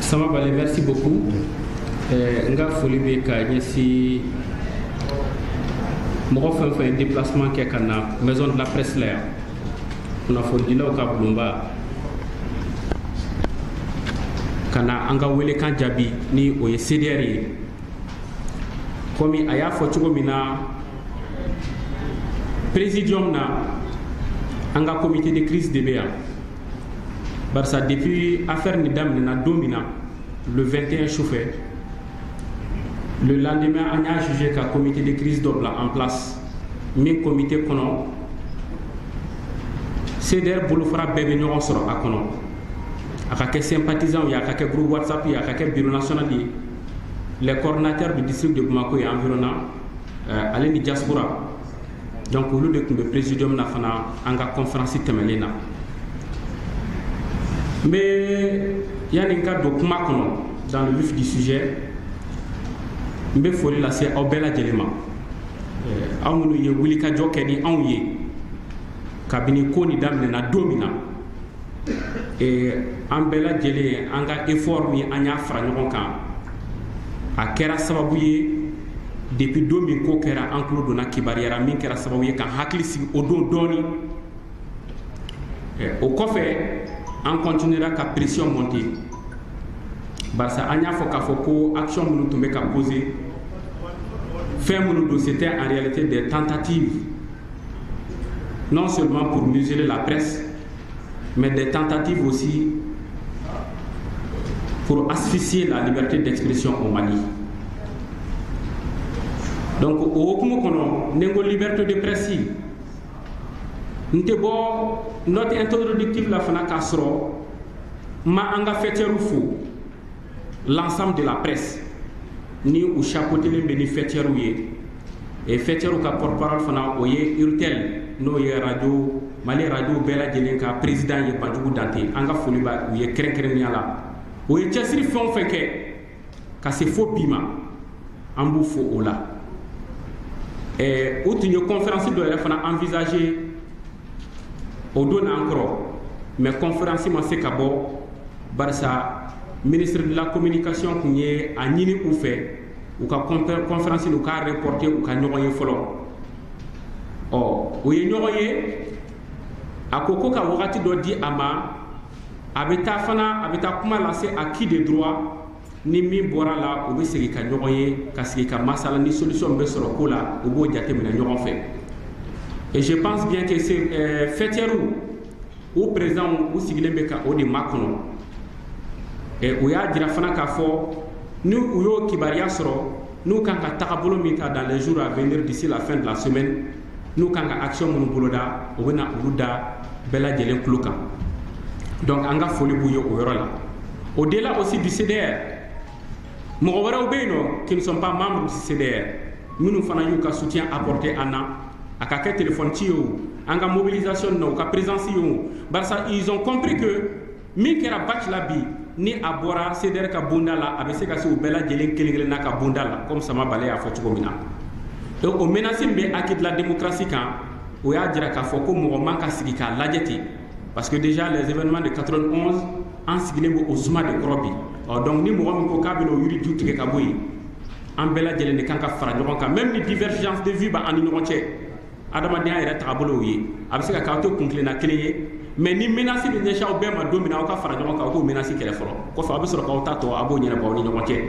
Sama Bale, merci beaucoup. Nga foli be ka ɲɛsi mɔgɔ fɛn fɛn déplacement kɛ ka na maison de la presse la yan kunnafonidilaw ka bulonba ka na an ka welekan jaabi ni o ye CDR ye komi a y'a fɔ cogo min na présidium na an ka comité de crise de bɛ yan barisa depuis affaire ni daminɛna don min na le 21 sufɛ le lendemain on a jugé qu'un comité de crise d'obla en place min comité kɔnɔ CDR bolofara bɛɛ bɛ ɲɔgɔn sɔrɔ a kɔnɔ a ka kɛ sympathisants ye a ka kɛ groupe WhatsApp ye a ka kɛ bureau national ye les coordinateurs du district de Bamako et environnant ale ni diaspora donc olu de tun bɛ présidium na fana an ka conférence tɛmɛnen na mais yani ka don kuma kɔnɔ dans le vif du sujet n bɛ foli lase aw bɛɛ lajɛlen ma aw minnu ye wulikajɔ kɛ ni anw ye kabini ko ni daminɛna don min na an bɛɛ lajɛlen an ka effort min an y'a fara ɲɔgɔn kan a kɛra sababu ye depuis don min ko kɛra an tulo donna kibaruyara min kɛra sababu ye ka hakili sigi o don dɔɔni o kɔfɛ an continuera ka pression monter barisa an y'a fɔ k'a fɔ ko action minnu tun bɛ ka poser fɛn minnu don c'était en réalité des tentatives non seulement pour museler la presse mais des tentatives aussi pour asphyxier la liberté d'expression au Mali. Donc o hokumu kɔnɔ ni n ko liberté de presse n tɛ bɔ note introductive la fana k'a sɔrɔ ma an ka fêteurs fo l'ensemble de la presse ni u chapeautelen bɛ ni fêteurs ye et fêteurs ka porte-parole fana o ye URTEL n'o ye radio Mali radio bɛɛ lajɛlen ka président ye Banjugu Dante an ka foli ba u ye kɛrɛnkɛrɛnnenya la o ye cɛsiri fɛn o fɛn kɛ ka se fo bi ma an b'u fo o la o tun ye conférence dɔ yɛrɛ fana envisagé o don n'an kɔrɔ mais conférence ma se ka bɔ barisa ministre de la communication kun ye a ɲini u fɛ u ka conférence u ka reporter u ka ɲɔgɔn ye fɔlɔ o ye ɲɔgɔn ye a ko ka wagati dɔ di a ma a bɛ taa fana a bɛ taa kuma lase acquis de droit ni min bɔra la u bɛ segin ka ɲɔgɔn ye ka sigi ka masala ni solution bɛ sɔrɔ ko la u b'o jateminɛ ɲɔgɔn fɛ et je pense bien que ces fêteurs u président u sigilen bɛ ka o de makɔnɔ u y'a jira fana k'a fɔ ni u y'o kibaruya sɔrɔ n'u kan ka tagabolo min ta dans les jours à venir d'ici la fin de la semaine n'u kan ka action minnu boloda u bɛ na olu da bɛɛ lajɛlen tulo kan donc an ka foli b'u ye o yɔrɔ la au-delà aussi du CDR mɔgɔ wɛrɛw bɛ yen nɔ qui ne sont pas membres du CDR minnu fana y'u ka soutien apporter an na a ka kɛ téléphone ci ye o an ka mobilisation na u ka présence ye o barisa ils ont compris que min kɛra batch la bi ni a bɔra CDR ka bonda la a bɛ se ka se u bɛɛ lajɛlen kelen-kelen n'a ka bonda la comme Sama Bale y'a fɔ cogo min na donc o menace min bɛ acquis de la démocratie kan o y'a jira k'a fɔ ko mɔgɔ man ka sigi k'a lajɛ ten parce que déjà les événements de 91 an sigilen bɛ o suma de kɔrɔ bi donc ni mɔgɔ min ko k'a bɛna o yiri ju tigɛ ka bɔ yen an bɛɛ lajɛlen de kan ka fara ɲɔgɔn kan même ni divergence de vue b'an ni ɲɔgɔn cɛ adamadenya yɛrɛ tagabolo ye a bɛ se ka k'aw tɛ kuntilenna kelen ye mais ni menace bɛ ɲɛsin aw bɛɛ ma don min na aw ka fara ɲɔgɔn kan aw k'o menace kɛlɛ fɔlɔ kɔfɛ aw bɛ sɔrɔ k'aw ta tɔ a b'o ɲɛnabɔ aw ni ɲɔgɔn cɛ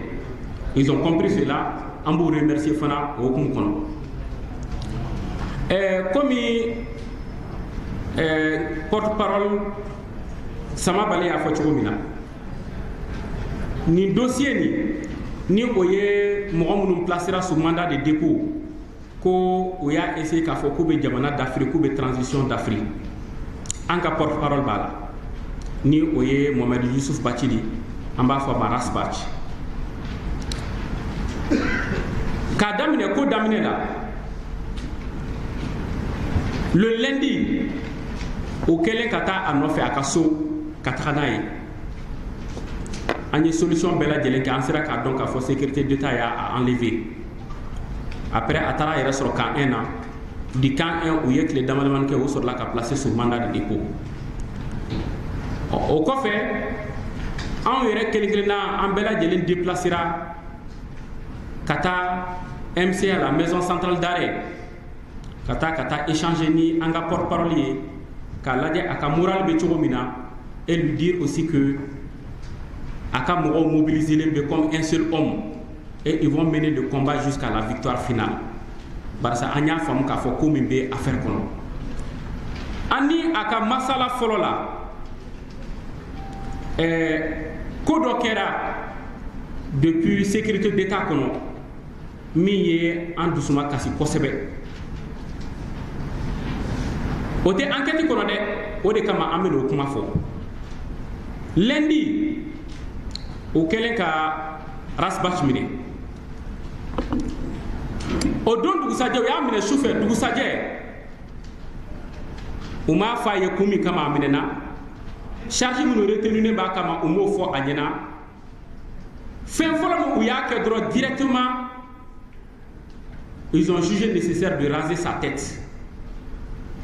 ils ont compris cela an b'u remercier fana o hukumu kɔnɔ komi porte-parole Sama Bale y'a fɔ cogo min na nin dossier ni o ye mɔgɔ minnu placera sous mandat de dépôt ko o y'a essayer k'a fɔ k'u bɛ jamana d'Afrique k'u bɛ transition d'Afrique an ka porte-parole b'a la ni o ye Mohamed Youssouf Bathily an b'a fɔ ma Rasbach k'a daminɛ ko daminɛ la le lundi o kɛlen ka taa a nɔfɛ a ka so ka taga n'a ye an ye solution bɛɛ lajɛlen kɛ an sera k'a dɔn k'a fɔ sécurité d'État y'a enlevé après a taara a yɛrɛ sɔrɔ camp 1 na di camp 1 u ye tile damadamani kɛ u sɔrɔla ka placer sous mandat de dépôt o kɔfɛ anw yɛrɛ kelen-kelenna an bɛɛ lajɛlen déplacera ka taa MCA la maison centrale d'arrêt ka taa échanger ni an ka porte-parole ye k'a lajɛ a ka moral bɛ cogo min na et lui dire aussi que a ka mɔgɔw mobiliser bɛ comme un seul homme et ils vont mener le combat jusqu'à la victoire finale barisa an y'a faamu k'a fɔ ko min bɛ affaire kɔnɔ ani a ka masala fɔlɔ la ko dɔ kɛra depuis sécurité d'état kɔnɔ min ye an dusuma kasi kosɛbɛ o tɛ enquête kɔnɔ dɛ o de kama an bɛna o kuma fɔ lundi o kɛlen ka Rasbach minɛ o don dugusajɛ o y'a minɛ sufɛ dugusajɛ u m'a fɔ a ye kun min kama a minɛna charge minnu retenunen b'a kama u m'o fɔ a ɲɛna fɛn fɔlɔ min u y'a kɛ dɔrɔn directement ils ont jugé nécessaire de raser sa tête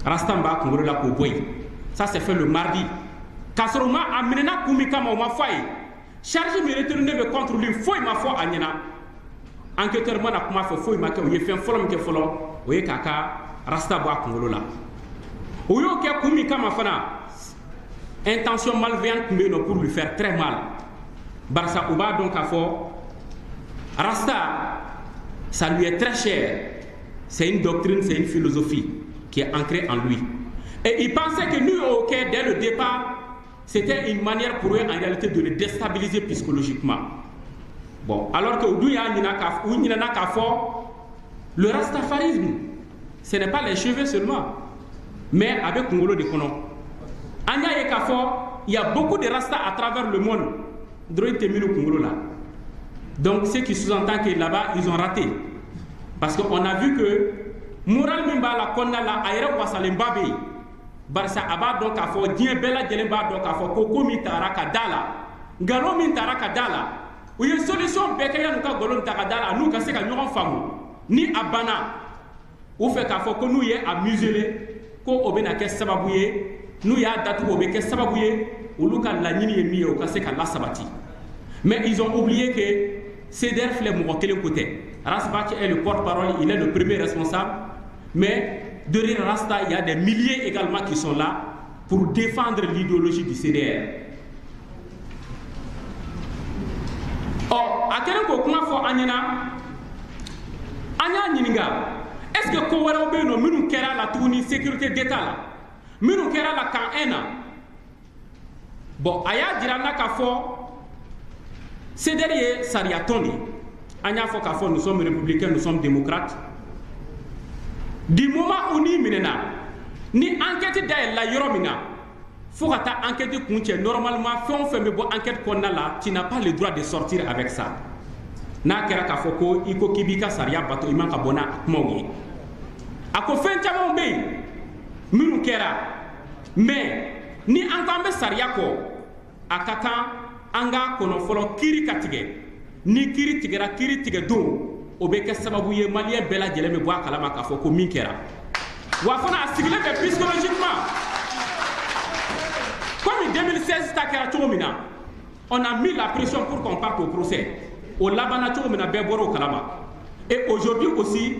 Rastan b'a kunkolo la k'o bɔ yen ça s'est fait le mardi k'a sɔrɔ u ma a minɛna kun min kama u ma fɔ a ye charge min retenunen bɛ contre lui foyi ma fɔ a ɲɛna enquêteur mana kuma fɛ foyi ma kɛ u ye fɛn fɔlɔ min kɛ fɔlɔ o ye k'a ka rasta bɔ a kunkolo la o y'o kɛ kun min kama fana intention malveillante tun bɛ yen nɔ pour lui faire très mal barisa u b'a dɔn k'a fɔ rasta ça lui est très cher c'est une doctrine c'est une philosophie qui est ancrée en lui et il pensait que nous au Quai dès le départ c'était une manière pour eux en réalité de le déstabiliser psychologiquement bon alors que Oudou y'a ɲinana k'a fɔ le rastafarisme ce n'est pas les cheveux seulement mais avec kunkolo de kɔnɔ an y'a ye k'a fɔ il y a beaucoup de rastas à travers le monde dɔrɔn tɛ minnu kunkolo la donc ce qui sous-entend que là-bas ils ont raté parce que on a vu que moral min b'a la kɔnɔna la a yɛrɛ wasalenba bɛ yen barisa a b'a dɔn k'a fɔ diɲɛ bɛɛ lajɛlen b'a dɔn k'a fɔ ko min taara ka da la nkalon min taara ka da la u ye solution bɛɛ kɛ yan'u ka nkalon ta ka da la n'u ka se ka ɲɔgɔn faamu ni a banna u fɛ k'a fɔ ko n'u ye a museler ko o bɛna kɛ sababu ye n'u y'a datugu o bɛ kɛ sababu ye olu ka laɲini ye min ye o ka se ka lasabati mais ils ont oublié que CDR filɛ mɔgɔ kelen ko tɛ Rasbach est le porte-parole il est le premier responsable mais derrière Rasta il y a des milliers également qui sont là pour défendre l'idéologie du CDR a kɛlen k'o kuma fɔ an ɲɛna an y'a ɲininka est-ce que ko wɛrɛw bɛ yen nɔ minnu kɛra la tuguni sécurité d'état la minnu kɛra la camp 1 na bon a y'a jira n na k'a fɔ CDR ye sariya tɔn de ye an y'a fɔ k'a fɔ nous sommes républicains nous sommes démocrates du moment où ni minɛna ni enquête dayɛlɛla yɔrɔ min na fo ka taa enquête kun cɛ normalement fɛn o fɛn bɛ bɔ enquête kɔnɔna la tu n'as pas le droit de sortir avec ça n'a kɛra k'a fɔ ko i ko k'i b'i ka sariya bato i man ka bɔ n'a kumaw ye a ko fɛn camanw bɛ yen minnu kɛra mais ni an ko an bɛ sariya kɔ a ka kan an k'a kɔnɔ fɔlɔ kiiri ka tigɛ ni kiiri tigɛra kiiri tigɛ don o bɛ kɛ sababu ye maliyɛn bɛɛ lajɛlen bɛ bɔ a kalama k'a fɔ ko min kɛra wa fana a sigilen bɛ psychologiquement comme 2016 ta kɛra cogo min na on a mis la pression pour qu'on parte au procès o labanna cogo min na bɛɛ bɔra o kalama et aujourd'hui aussi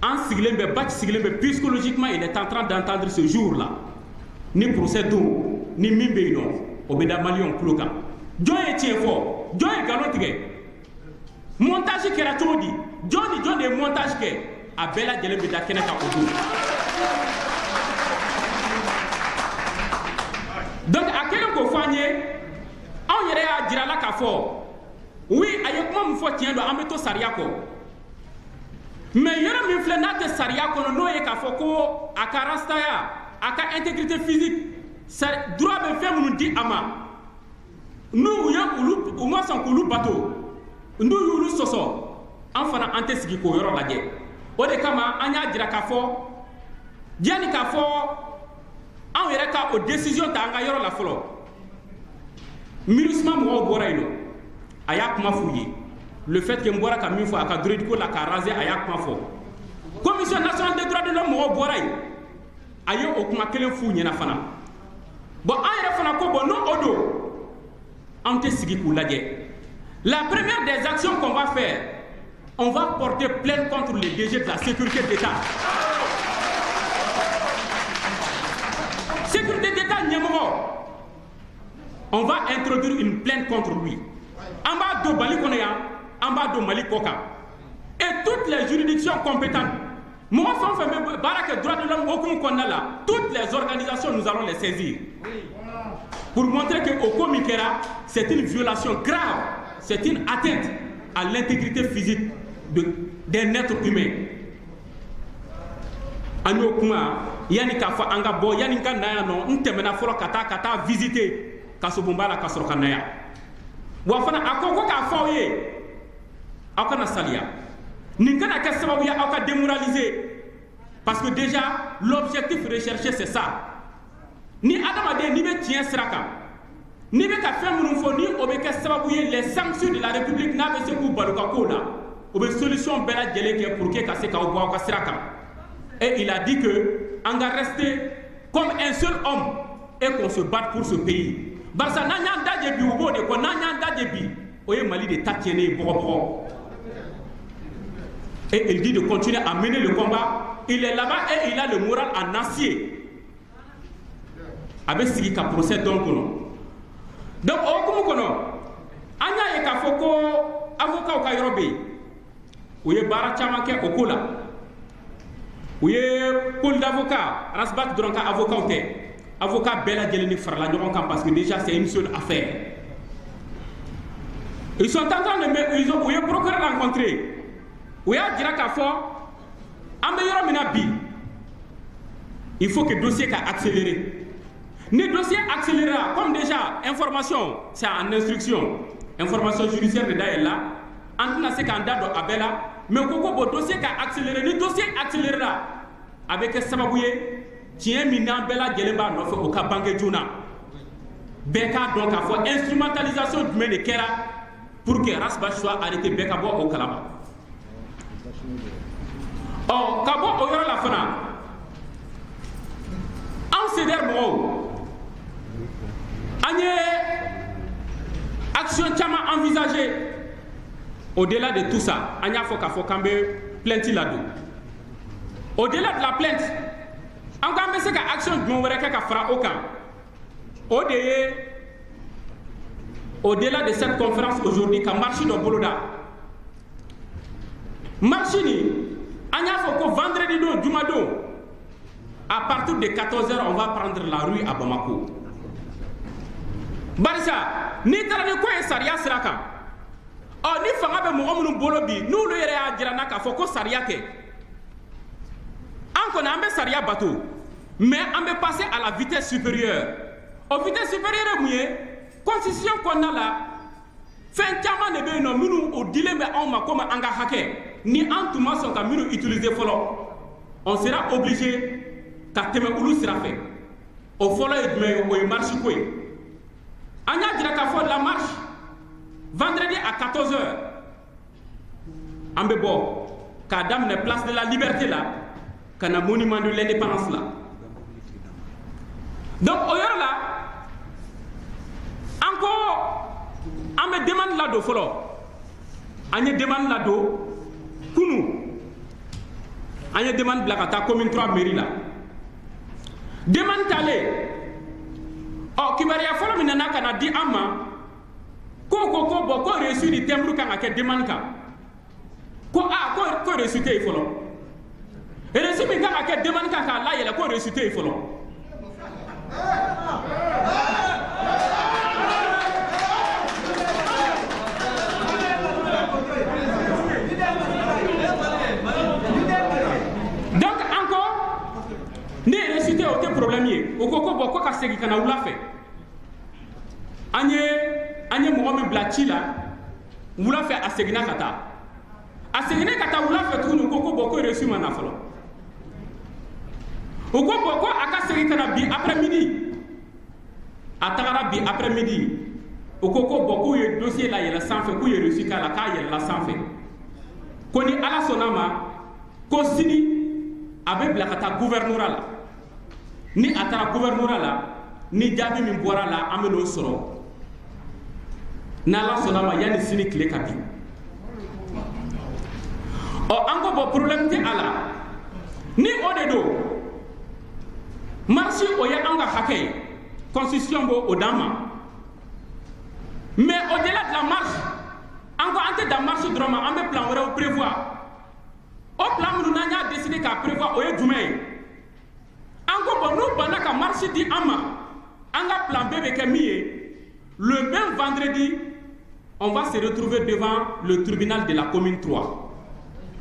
an sigilen bɛ Bach sigilen bɛ psychologiquement il est en train d'entendre ce jour là ni procès don ni min bɛ yen nɔ o bɛ da maliyɛnw tulo kan jɔn ye tiɲɛ fɔ jɔn ye nkalon tigɛ montage kɛra cogo di jɔn ni jɔn de ye montage kɛ a bɛɛ lajɛlen bɛ da kɛnɛ kan o don donc a kɛlen k'o fɔ an ye anw yɛrɛ y'a jira la k'a fɔ oui a ye kuma min fɔ tiɲɛ don an bɛ to sariya kɔ mais yɔrɔ min filɛ n'a tɛ sariya kɔnɔ n'o ye k'a fɔ ko a ka rastaya a ka intégrité physique droit bɛ fɛn minnu di a ma n'u ye olu u ma sɔn k'olu bato n'u y'olu sɔsɔ an fana an tɛ sigi k'o yɔrɔ lajɛ o de kama an y'a jira k'a fɔ yanni k'a fɔ anw yɛrɛ ka o décision ta an ka yɔrɔ la fɔlɔ MINUSMA mɔgɔw bɔra yen nɔ a y'a kuma f'u ye le fait que n bɔra ka min fɔ a ka droit la k'a raser a y'a kuma fɔ commission nationale des droits de l'homme mɔgɔw bɔra yen a ye o kuma kelen f'u ɲɛna fana bon an yɛrɛ fana ko bon n'o don an tɛ sigi k'u lajɛ. La première des actions qu'on va faire, on va porter plainte contre le DG de la sécurité d'État. Sécurité d'État ɲɛmɔgɔ, on va introduire une plainte contre lui. An b'a don Mali kɔnɔ yan, an b'a don Mali kɔ kan. Et toutes les juridictions compétentes, mɔgɔ fɛn o fɛn bɛ baara kɛ droit de l'homme hukumu kɔnɔna la, toutes les organisations, nous allons les saisir. Pour montrer que au ko min kɛra, c'est une violation grave, c'est une atteinte à l'intégrité physique d'un être humain. An y'o kuma yani k'a fɔ an ka bɔ yani n ka na yan nɔ n tɛmɛna fɔlɔ ka taa visiter kasobonba la ka sɔrɔ ka na yan. Wa fana a ko k'a fɔ aw ye aw kana saliya. Nin kana kɛ sababu ye aw ka démoraliser, parce que déjà l'objectif recherché c'est ça. Ni adamaden n'i bɛ tiɲɛ sira kan, n'i bɛ ka fɛn minnu fɔ ni o bɛ kɛ sababu ye les sanctions de la République n'a bɛ se k'u balo ka kow la, o bɛ solution bɛɛ lajɛlen kɛ pour que ka se k'aw bɔ aw ka sira kan. Et il a dit que on va rester comme un seul homme et qu'on se batte pour ce pays. Barisa n'an y'an daje bi u b'o de kɔ, n'an y'an daje bi o ye Mali de ta tiɲɛnen ye bɔgɔbɔgɔ. Et il dit de continuer à mener le combat. Il est là-bas et il a le moral en acier. A bɛ sigi ka procès dɔn kɔnɔ. Donc o hukumu kɔnɔ an y'a ye k'a fɔ ko avocat ka yɔrɔ bɛ yen, u ye baara caman kɛ o ko la. U ye pôle d'avocat, Rasbat dɔrɔn ka avocat tɛ, avocat bɛɛ lajɛlen de farala ɲɔgɔn kan parce que déjà c'est une seule affaire. Ils sont en train de u ye procureur rencontré. U y'a jira k'a fɔ an bɛ yɔrɔ min na bi, il faut que dossier ka accélérer. Ni dossier accélérera, comme déjà information c'est en instruction, information judiciaire de da là, an tɛna se k'an da don a bɛɛ la, mais ko bon dossier ka accélérer, ni dossier accélérera a bɛ kɛ sababu ye tiɲɛ min n'an bɛɛ lajɛlen b'a nɔfɛ o ka bange joona. Bɛɛ k'a dɔn k'a fɔ instrumentalisation jumɛn de kɛra pour que Rasbat soit arrêté, bɛɛ ka bɔ o kalama. Ɔ ka bɔ o yɔrɔ la fana, an CDR mɔgɔw an ye action caman envisagé. Au-delà de tout ça, an y'a fɔ k'a fɔ k'an bɛ plainte la don. Au-delà de la plainte, an k'an bɛ se ka action jumɛn wɛrɛ kɛ ka fara o kan. O de ye au-delà de cette conférence aujourd'hui ka marche dɔ boloda. Marche ni an y'a fɔ ko vendredi don, juma don, à partir de 14h on va prendre la rue à Bamako. Barisa n'i taara ni ko ye sariya sira kan, ni fanga bɛ mɔgɔ minnu bolo bi n'olu yɛrɛ y'a jira n na k'a fɔ ko sariya tɛ, an kɔni an bɛ sariya bato, mais an bɛ passer à la vitesse supérieure. O vitesse supérieure ye mun ye? Constitution kɔnɔna la fɛn caman de bɛ yen nɔ minnu o dilen bɛ anw ma comme an ka hakɛ, ni an tun ma sɔn ka minnu utiliser fɔlɔ, on sera obligé ka tɛmɛ olu sira fɛ. O fɔlɔ ye jumɛn ye? O ye marche ko ye. An y'a jira k'a fɔ la marche vendredi à 14h an bɛ bɔ k'a daminɛ place de la liberté la ka na monument de l'indépendance la. Donc o yɔrɔ la an ko an bɛ demande la don fɔlɔ, an ye demande la don kunu, an ye demande bila ka taa commune 3 mairie la. Demande taalen, kibaruya fɔlɔ min nana ka na di an ma ko bon ko reçu di timbre kan ka kɛ demande kan, ko ko reçu tɛ yen fɔlɔ. Reçu min kan ka kɛ demande kan k'a layɛlɛ ko reçu tɛ yen fɔlɔ. Donc encore ni reçu tɛ o tɛ problème ye, o ko bon ko ka segin ka na wula fɛ. An ye mɔgɔ min bila ci la wula fɛ, a seginna ka taa. A seginna ka taa wula fɛ tuguni, ko bon ko reçu ma na fɔlɔ. O ko bon ko a ka segin ka na bi après midi. A tagara bi après midi. O ko bon k'u ye dossier la yɛlɛ sanfɛ, k'u ye reçu k'a la, k'a yɛlɛla sanfɛ. Ko ni Ala sɔnna ma ko sini a bɛ bila ka taa gouvernorat la. Ni a taara gouvernorat la, ni jaabi min bɔra la an bɛ n'o sɔrɔ. n'ala sɔnna ma yanni sini tile ka bin an ko bɔ problème tɛ a la ni o de don marche o ye an ka hakɛ ye constitution b'o o d'an ma mais au-delà de la marche an ko an tɛ dan marche dɔrɔn ma an bɛ plan wɛrɛw prévoir o plan minnu n'an y'a décidé k'a prévoir o ye jumɛn ye an ko bon n'u banna ka marche di an ma an ka plan B bɛ kɛ min ye le même vendredi on va se retrouver devant le tribunal de la commune 3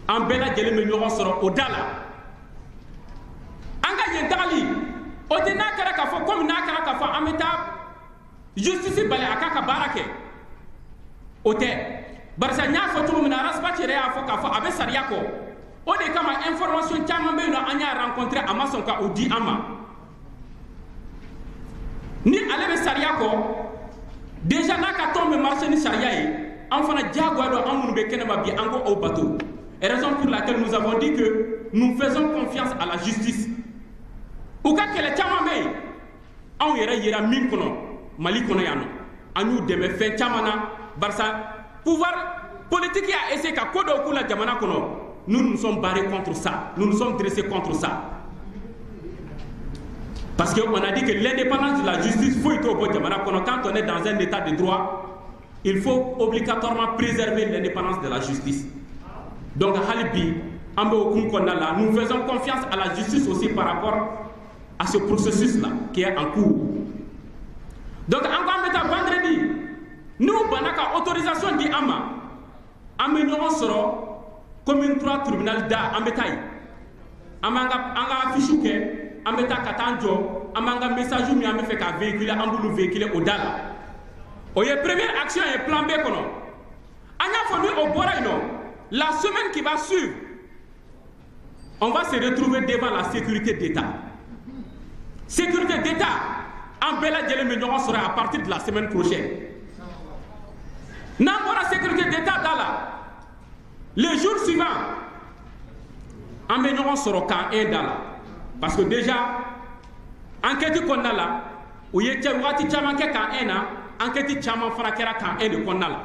an bɛɛ lajɛlen bɛ ɲɔgɔn sɔrɔ o da la an ka yen tagali o tɛ n'a kɛra k'a fɔ komi n'a kɛra k'a fɔ an bɛ taa justice bali a k'a ka baara kɛ o tɛ barisa n y'a fɔ cogo min na Arasibati yɛrɛ y'a fɔ k'a fɔ a bɛ sariya kɔ o de kama information caman bɛ yen nɔ an y'a rencontré a ma sɔn ka o di an ma ni ale bɛ sariya kɔ déjà n'a ka tɔn bɛ marché ni sariya ye an fana diyagoya don an minnu bɛ kɛnɛma bi an ko o bato raison pour laquelle nous avons dit que nous faisons confiance à la justice u ka kɛlɛ caman bɛ yen anw yɛrɛ yera min kɔnɔ Mali kɔnɔ yan nɔ an y'u dɛmɛ fɛn caman na barisa pouvoir politique y'a essayé ka ko dɔw k'u la jamana kɔnɔ nous nous sommes barrés contre ça nous nous sommes dressés contre ça parce qu'on a dit que l'indépendance de la justice faut être au bon jamana kɔnɔ quand on est dans un état de droit il faut obligatoirement préserver l'indépendance de la justice donc halibi an bɛ okumu kɔnɔna la nous faisons confiance à la justice aussi par rapport à ce processus là qui est en cours donc an ko an bɛ taa vendredi n'u banna ka autorisation di an ma an bɛ ɲɔgɔn sɔrɔ commune 3 tribunal da an bɛ taa yen an b'an ka fiche kɛ an bɛ taa ka taa an jɔ an b'an ka message min an bɛ fɛ ka véhiculer an b'olu véhiculer o da la o ye première action ye plan B kɔnɔ an y'a fɔ ni o bɔra yen nɔ la semaine qui va suivre on va se retrouver devant la sécurité d'État sécurité d'État an bɛɛ lajɛlen bɛ ɲɔgɔn sɔrɔ à partir de la semaine prochaine n'an bɔra sécurité d'État da la les jours suivants an bɛ ɲɔgɔn sɔrɔ camp 1 da la parce que déjà enquête kɔnɔna la u ye waati caman kɛ camp 1 na enquête caman fana kɛra camp 1 de kɔnɔna la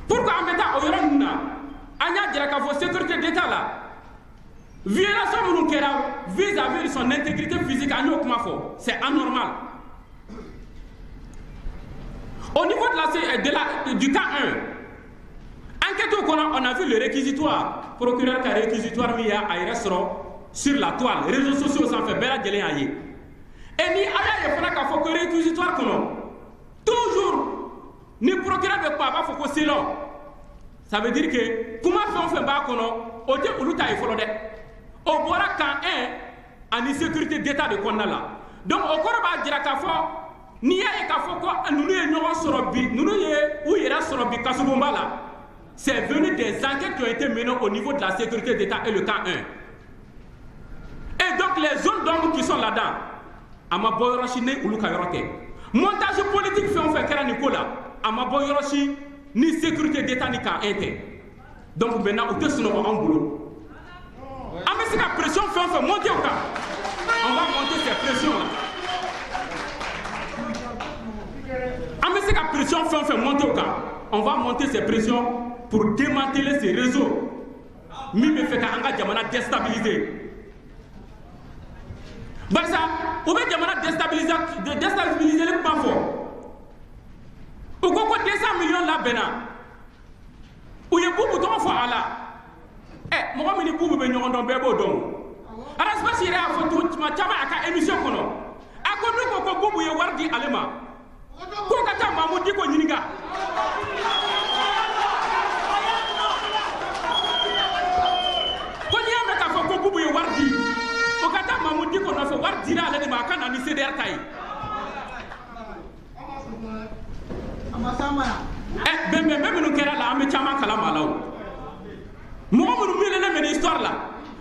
pourquoi an bɛ taa o yɔrɔ ninnu na an y'a jira k'a fɔ sécurité d'État la violation minnu kɛra vis-à-vis de son intégrité physique an y'o kuma fɔ c'est anormal au niveau du cas 1 enquête au kɔnɔ on a vu le réquisitoire procureur ka réquisitoire min y'a a yɛrɛ sɔrɔ sur la toile réseaux sociaux sanfɛ bɛɛ lajɛlen y'a ye et ni a y'a ye fana k'a fɔ ko réquisitoire kɔnɔ toujours ni procureur bɛ kuma a b'a fɔ ko c'est long ça veut dire que kuma fɛn o fɛn b'a kɔnɔ o tɛ olu ta ye fɔlɔ dɛ o bɔra camp 1 ani sécurité d'État de kɔnɔna la donc o kɔrɔ b'a jira k'a fɔ n'i y'a ye k'a fɔ ko ninnu ye ɲɔgɔn sɔrɔ bi ninnu ye u yɛrɛ sɔrɔ bi kasobonba la c'est venu des enquêtes qui ont été menées au niveau de la sécurité d'État et le camp 1 et donc les zones d'ombre qui sont là-dedans a ma bɔ yɔrɔ si ni olu ka yɔrɔ tɛ montage politique fɛn o fɛn kɛra nin ko la a ma bɔ yɔrɔ si ni sécurité d'État ni camp 1 tɛ donc maintenant u tɛ sunɔgɔ anw bolo an bɛ se ka pression fɛn o fɛn monter o kan on va monter ces pressions là an bɛ se ka pression fɛn o fɛn monter o kan on va monter ces pressions pour démanteler ces réseaux min bɛ fɛ ka an ka jamana déstabiliser barisa u bɛ jamana déstabiliser kuma fɔ u ko 200 millions labɛnna u ye bubu tɔgɔ fɔ a la mɔgɔ min ni bubu bɛ ɲɔgɔn dɔn bɛɛ b'o dɔn Arasibasi yɛrɛ y'a fɔ tuma caman a ka émission kɔnɔ a ko n'u ko ko bubu ye wari di ale ma ko ka taa Mamu Diko ɲininka ko n'i y'a mɛn k'a fɔ ko bubu ye wari di o ka taa Mamu Diko nɔfɛ wari dira ale de ma a ka na ni CDR ta ye bɛnbɛn minnu kɛra la an bɛ caman kalama la o mɔgɔ minnu milenen bɛ ni histoire la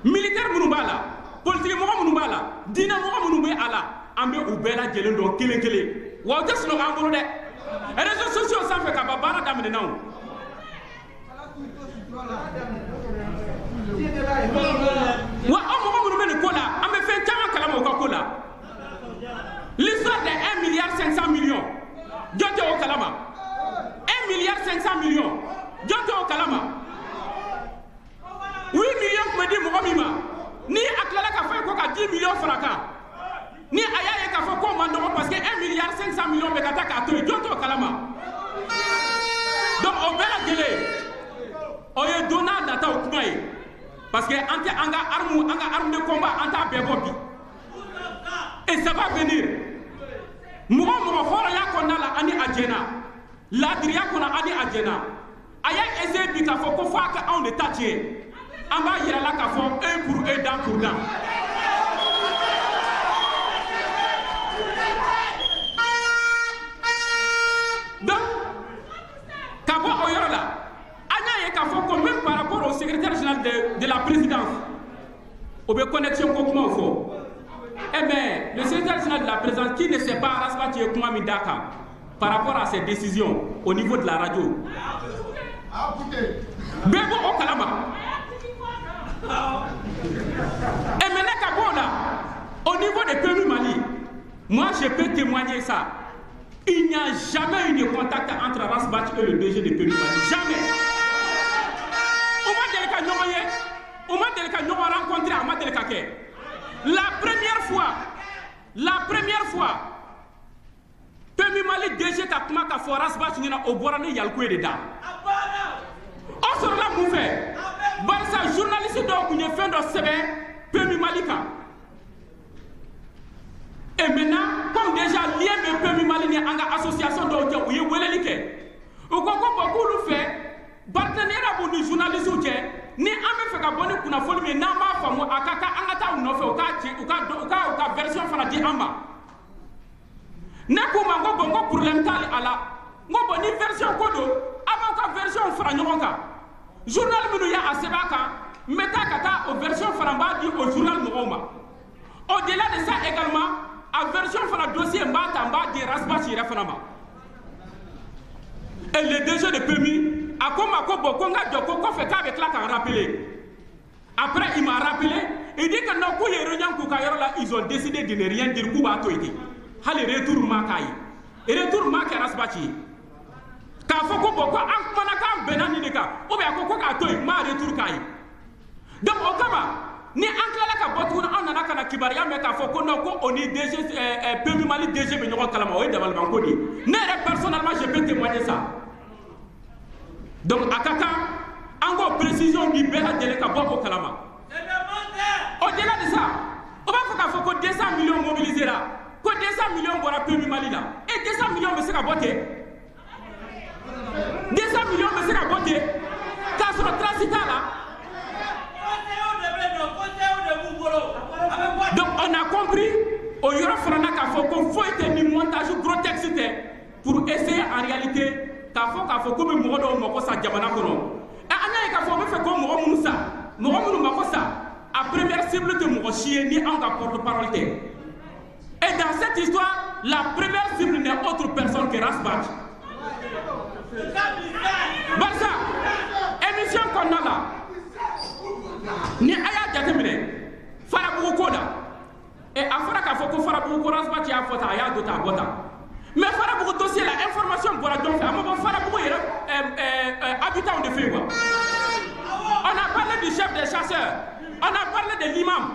militaire minnu b'a la politique mɔgɔ minnu b'a la diinɛ mɔgɔ minnu bɛ a la an bɛ u bɛɛ lajɛlen dɔn kelen kelen wa u tɛ sunɔgɔ an bolo dɛ réseaux sociaux sanfɛ ka ban baara daminɛna o wa aw mɔgɔ minnu bɛ nin ko la an bɛ fɛn caman kalama u ka ko la l'histoire de 1,5 milliard jɔn tɛ o kalama 500 millions. Jonto Kalama. 8 millions me dit Mohamima. Ni Aklala ka fait quoi 10 millions francs. Ni Ayaye ka fait quoi mandoro parce que 1 milliard 500 millions me kata ka to Jonto Kalama. Donc on va la gueuler. On est donné data au Koumaï. Parce que anga arme de combat anta bebobi. Et ça va venir. Moura fora ya kona la ani adjena. La dria kona ani adjena. Aya ese bi ka fo ko fa ka on de tatie. Amba yira la ka fo un pour un dent pour dent. Donc kabo oyoro la. Anya ye ka fo ko même par rapport au secrétaire général de la présidence. Au be connexion ko kuma fo. Eh bien, le secrétaire général de la présidence qui ne sait pas Rasbati et Koumami Daka par rapport à ses décisions au niveau de la radio. Bebo Okalama. Et maintenant, Kabona, au niveau des pays Mali, moi je peux témoigner ça. Il n'y a jamais eu de contact entre Rasbati et le DG des pays Mali. Jamais. On m'a rencontré à Madelkake. La première fois, Pemi Mali DG Kakuma Kaforas Bachinina au Borane Yalkoué de Da. On se l'a mouvé. Barça, journaliste donc, il fait de Sebe, Pemi Malika. Et maintenant, comme déjà lien de Pemi Mali n'est en association donc, où il y a Welelike. Au Koko beaucoup le fait, partenaire pour les journalistes ni ame fait ka boni kuna foli mais n'a ma famu akaka angata unofe uka version fana di amba ne ko mango bongo problème tali ala ngo boni version kodo ama ka version fana nyonka journal minu ya asebaka meta kata au version fana ba di au journal ngoma au-delà de ça également à version fana dossier mbata mba di rasba ci refana ma et le DG de Pemi a comme Konga Djoko ko fait avec la qu'à rappeler. Après il m'a rappelé, il dit que non ko yeronya ko là ils ont décidé de ne rien dire ko ba to été. Hali retour makai. Et retour makai rasbachi. Ka foko boko an mana ka benani de ka. O be ko ka to ma retour kai. Donc o kama ni ankala ka botu on nana kana kibaria me ka foko non ko on est DG Pemi Mali DG be nyoko kalama o de balbanko di. Ne personnellement je peux témoigner ça. Donc, à Kaka, encore précision du Béla de l'Ekabo au Kalama. Au-delà de ça, on va faire que 200 millions mobilisés là. Que 200 millions pour la Pemi Mali là. Et 200 millions de ce qu'a voté. 200 millions de ce qu'a voté. Car sur le transita là. Donc, on a compris, au Yoro Franaka, qu'il faut être un montage grotesque pour essayer en réalité. K'a fɔ ko bɛ mɔgɔ dɔw mako sa jamana kɔnɔ an y'a ye k'a fɔ o bɛ fɛ ko mɔgɔ minnu mako sa a première cible tɛ mɔgɔ si ye ni anw ka porte-parole tɛ et dans cette histoire la première cible n'est autre personne que Rasbach barisa émission kɔnɔna la ni a y'a jateminɛ Farabugu ko la et a fɔra k'a fɔ ko Farabugu ko Rasbach y'a fɔ tan a y'a dɔ tan a bɔ tan. Mais Farabugu dossier la information pour la donc Farabugu habitant de Féwa. On a parlé du chef des chasseurs, on a parlé de l'imam.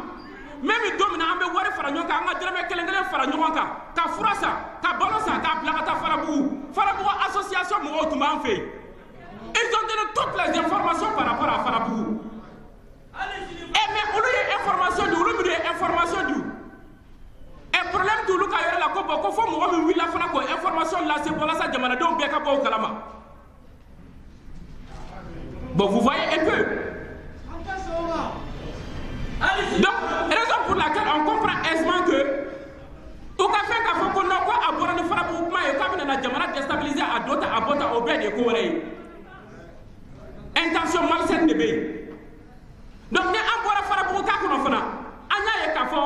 Même il domine un peu de Faranyoka, on a dit que les Faranyoka, ka Furasa, ka Balosa, ka Blagata Farabugu, Farabugu association Mouroutouman fait. Ils ont donné toutes les informations par rapport à Farabugu. Et mais on a eu information du un problème tout le cas la coupe ko fo mo mi wila fana ko information là c'est pour la sa jamana donc be ka bo kalama bon vous voyez un peu donc raison pour laquelle on comprend aisément que au café ka fo ko no ko abora ni fara bu kuma e ka na jamana déstabiliser à d'autres à bota au be de ko rei intention malsaine de be donc ne abora fara bu ka ko no fana anya e ka fo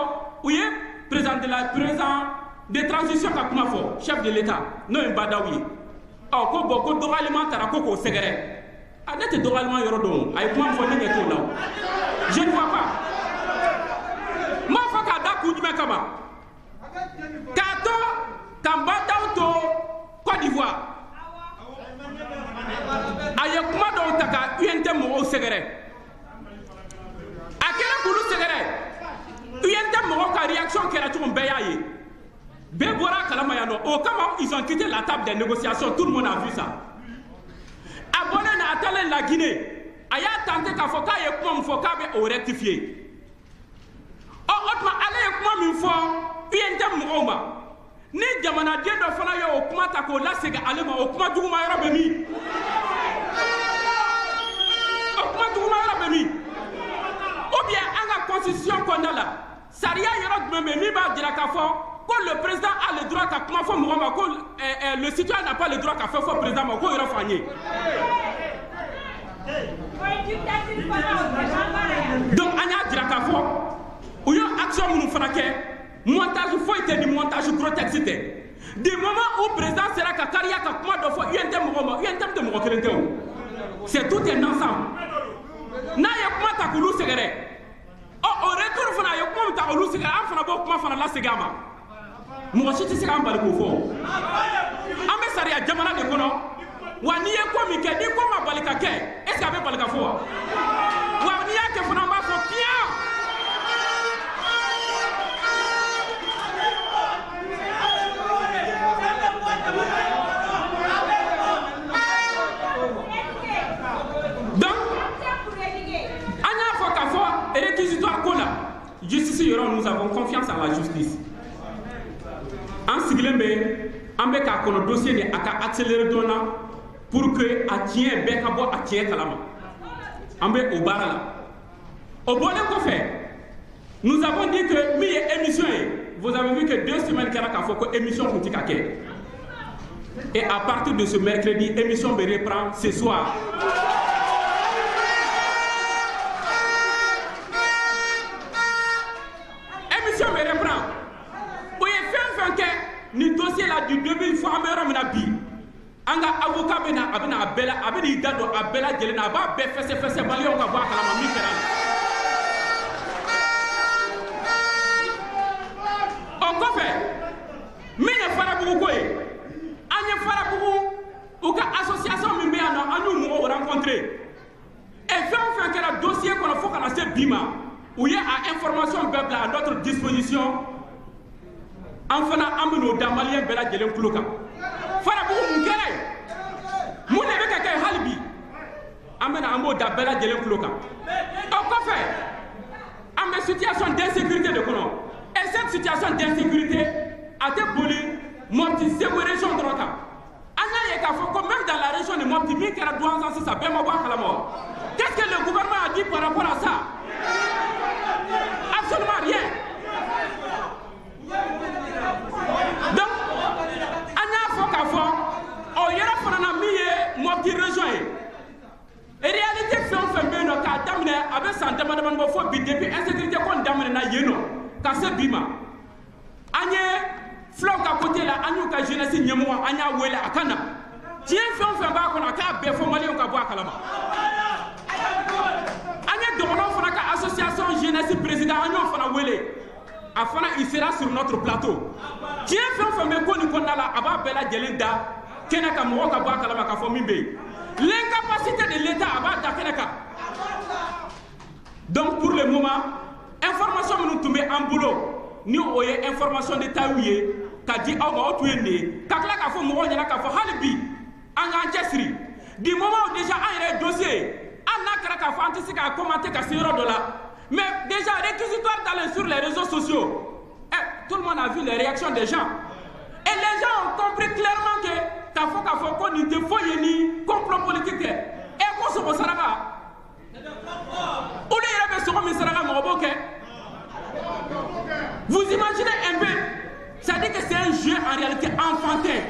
oui président de transition ka kuma fɔ chef de l'état n'o ye Badawi ye ko bon ko dɔgɔyalima taara ko k'o sɛgɛrɛ ne tɛ dɔgɔyalima yɔrɔ dɔn a ye kuma fɔ ne ɲɛ t'o la je ne vois pas n b'a fɔ k'a da kun jumɛn kama k'a to ka Badaw to Côte d'Ivoire ka UNT mɔgɔw sɛgɛrɛ a kɛra k'olu sɛgɛrɛ UNT mɔgɔw ka réaction kɛra cogo bɛɛ y'a ye bɛɛ bɔra a kalama yan nɔ o kama ils ont quitté la table des négociations tout le monde a vu ça a bɔlen na a taalen la Guinée a y'a tenté k'a fɔ k'a ye kuma min fɔ k'a bɛ o rectifier o tuma ale ye kuma min fɔ UNT mɔgɔw ma ni jamanaden dɔ fana ye o kuma ta k'o lasegin ale ma o kuma juguma yɔrɔ bɛ min o kuma juguma yɔrɔ bɛ min ou bien an ka constitution kɔnɔna la sariya yɔrɔ jumɛn bɛ min b'a jira k'a fɔ ko le président a le droit ka kuma fɔ mɔgɔ ma ko le citoyen n'a pas le droit ka fɛn fɔ président ma k'o yɔrɔ fɔ an ye donc an y'a jira k'a fɔ u ye action minnu fana kɛ montage foyi tɛ ni montage grotesque tɛ du moment où président sera ka kariya ka kuma dɔ fɔ UNT mɔgɔ ma UNT tɛ mɔgɔ kelen tɛ o c'est tout un ensemble n'a ye kuma ta k'olu sɛgɛrɛ o retour fana a ye kuma min ta olu sɛgɛrɛ an fana b'o kuma fana lasegin a ma mɔgɔ si tɛ se k'an bali k'o fɔ an bɛ sariya jamana de kɔnɔ wa n'i ye ko min kɛ ni ko ma bali ka kɛ est ce que a bɛ bali ka fɔ wa n'i y'a kɛ fana an b'a fɔ tiɲɛ. Donc an y'a fɔ k'a fɔ réquisitoire ko la justice yɔrɔ nous avons confiance en la justice an sigilen bɛ an bɛ k'a kɔnɔ dossier ni a ka accélérer dɔɔnin pour que a tiɲɛ bɛɛ ka bɔ a tiɲɛ kalama an bɛ o baara la o bɔlen kɔfɛ nous avons dit que min ye émission ye vous avez vu que 2 semaines kɛra k'a fɔ ko émission tun tɛ ka kɛ et à partir de ce mercredi émission bɛ reprend ce soir. Émission bɛ reprend o ye fɛn fɛn kɛ ni dossier la du début fo an bɛ yɔrɔ min na bi an ka avocat bɛ na a bɛ na a bɛɛ la a bɛ n'i da don a bɛɛ lajɛlen na a b'a bɛɛ fɛsɛ maliyɛnw ka bɔ a kalama min kɛra la o kɔfɛ min ye Farabugu ko ye an ye Farabugu u ka association min bɛ yan nɔ an y'u mɔgɔw rencontré et fɛn o fɛn kɛra dossier kɔnɔ fo ka na se bi ma u ye a information bɛɛ bila à notre disposition an fana an bɛ n'o da maliyɛn bɛɛ lajɛlen tulo kan Farabugu mun kɛra ye mun de bɛ ka kɛ hali bi an bɛ na an b'o da bɛɛ lajɛlen tulo kan o kɔfɛ an bɛ situation d'insécurité de kɔnɔ et cette situation d'insécurité a tɛ boli Mopti Segu région dɔrɔn kan an y'a ye k'a fɔ ko même dans la région de Mopti min kɛra Douentza sisan bɛɛ ma bɔ a kalama wa qu'est-ce que le gouvernement a dit par rapport à ça absolument rien donc an y'a fɔ k'a fɔ o yɔrɔ fana na min ye Mopti région ye réalité fɛn o fɛn bɛ yen nɔ k'a daminɛ a bɛ san dama damani bɔ fo bi depuis insécurité ko in daminɛna yen nɔ ka se bi ma an ye filaw ka côté la an y'u ka jeunesse ɲɛmɔgɔ an y'a wele a ka na diɲɛ fɛn o fɛn b'a kɔnɔ a k'a bɛɛ fɔ maliyɛnw ka bɔ a kalama an ye dɔgɔnɔw fana ka association jeunesse président an y'o fana wele a fana il sera sur notre plateau diɲɛ fɛn o fɛn bɛ ko nin kɔnɔna la a b'a bɛɛ lajɛlen da kɛnɛ kan mɔgɔw ka bɔ a kalama k'a fɔ min bɛ yen l'incapacité de l'État a b'a da kɛnɛ kan donc pour le moment information minnu tun bɛ an bolo ni o ye information d'État ye ka di aw ma o tun ye nin ye ka tila k'a fɔ mɔgɔw ɲɛna k'a fɔ hali bi an k'an cɛsiri du moment où déjà an yɛrɛ ye dossier ye hali n'a kɛra k'a fɔ an tɛ se k'a commenter ka se yɔrɔ dɔ la mais déjà réquisitoire d'aller sur les réseaux sociaux tout le monde a vu les réactions des gens et les gens ont compris clairement que k'a fɔ ko nin tɛ foyi ye ni complot politique tɛ ko sogo saraka olu yɛrɛ bɛ sogo min saraka mɔgɔ b'o kɛ vous imaginez un peu c'est-à-dire que c'est un jeu en réalité enfantin